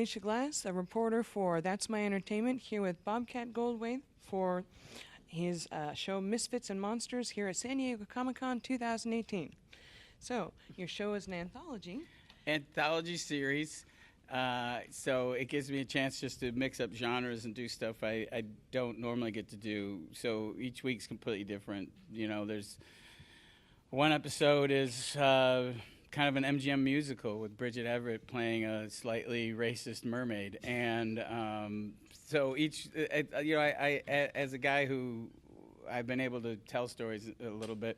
Alicia Glass, a reporter for That's My Entertainment, here with Bobcat Goldthwait for his show Misfits and Monsters here at San Diego Comic-Con 2018. So, your show is an anthology. Anthology series. So it gives me a chance just to mix up genres and do stuff I don't normally get to do. So each week's completely different. You know, there's one episode is kind of an MGM musical with Bridget Everett playing a slightly racist mermaid. And so each, I as a guy who I've been able to tell stories a little bit,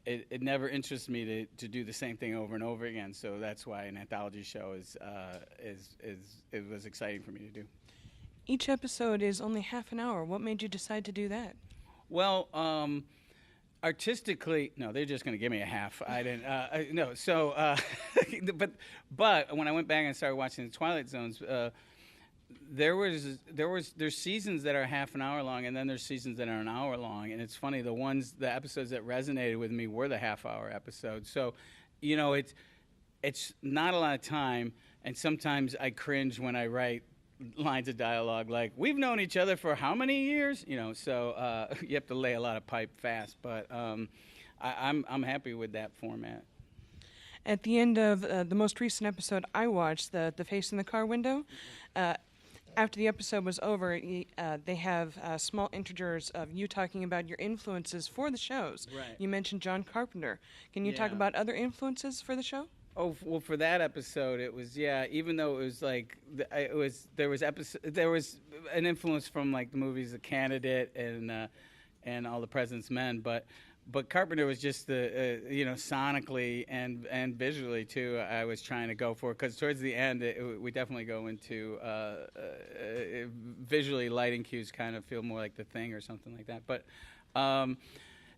it never interests me to do the same thing over and over again. So that's why an anthology show it was exciting for me to do. Each episode is only half an hour. What made you decide to do that? Well, artistically, no, they're just going to give me a half. I didn't. No. So, but when I went back and started watching the Twilight Zones, there's seasons that are half an hour long, and then there's seasons that are an hour long. And it's funny, the episodes that resonated with me were the half-hour episodes. So, you know, it's not a lot of time, and sometimes I cringe when I write lines of dialogue like, we've known each other for how many years? You know, so you have to lay a lot of pipe fast. But I'm happy with that format. At the end of the most recent episode I watched, the Face in the Car Window, after the episode was over, they have small integers of you talking about your influences for the shows. Right. You mentioned John Carpenter. Can you talk about other influences for the show? Oh, well, for that episode, it was, even though it was like, there was an influence from like the movies The Candidate and All the President's Men, but Carpenter was just sonically and visually too, I was trying to go for, because towards the end we definitely go into visually lighting cues kind of feel more like The Thing or something like that. But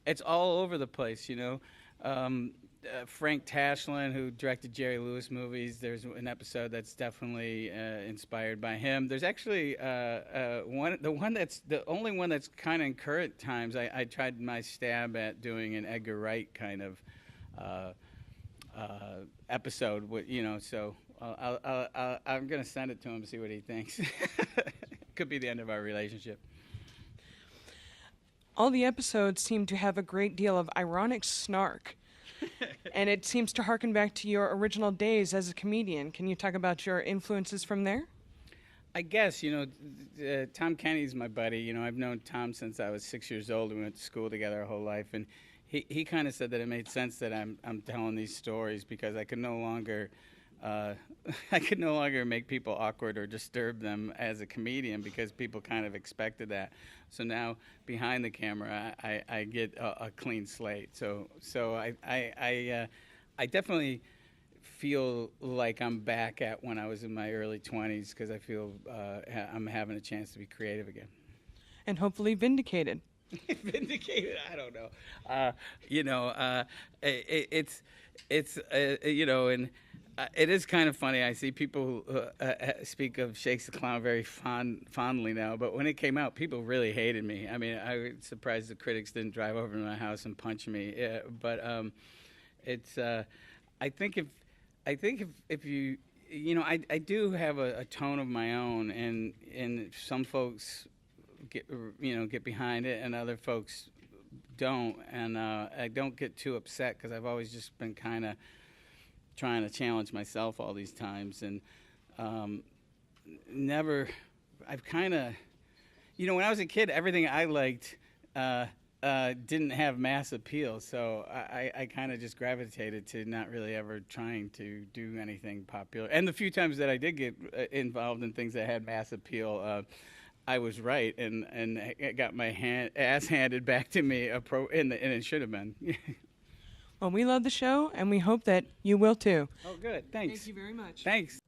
it's all over the place, you know. Frank Tashlin, who directed Jerry Lewis movies, there's an episode that's definitely inspired by him. There's actually the only one that's kind of in current times. I tried my stab at doing an Edgar Wright kind of episode, with, you know. So I'm gonna send it to him and see what he thinks. Could be the end of our relationship. All the episodes seem to have a great deal of ironic snark. And it seems to harken back to your original days as a comedian. Can you talk about your influences from there? I guess, you know, Tom Kenny's my buddy. You know, I've known Tom since I was 6 years old. We went to school together our whole life. And he kind of said that it made sense that I'm telling these stories because I could no longer make people awkward or disturb them as a comedian because people kind of expected that. So now behind the camera, I get a clean slate. So I definitely feel like I'm back at when I was in my early 20s because I feel I'm having a chance to be creative again. And hopefully vindicated. Vindicated? I don't know. You know, it's you know, and it is kind of funny. I see people speak of Shakes the Clown very fondly now, but when it came out, people really hated me. I mean, I was surprised the critics didn't drive over to my house and punch me. Yeah, but it's. I think if you, you know, I do have a tone of my own, and some folks get behind it, and other folks don't, and I don't get too upset because I've always just been kind of trying to challenge myself all these times, and I've kind of, you know, when I was a kid, everything I liked didn't have mass appeal, so I kind of just gravitated to not really ever trying to do anything popular. And the few times that I did get involved in things that had mass appeal, I was right, and I got my ass handed back to me, and it should have been. Well, we love the show, and we hope that you will too. Oh, good. Thanks. Thank you very much. Thanks.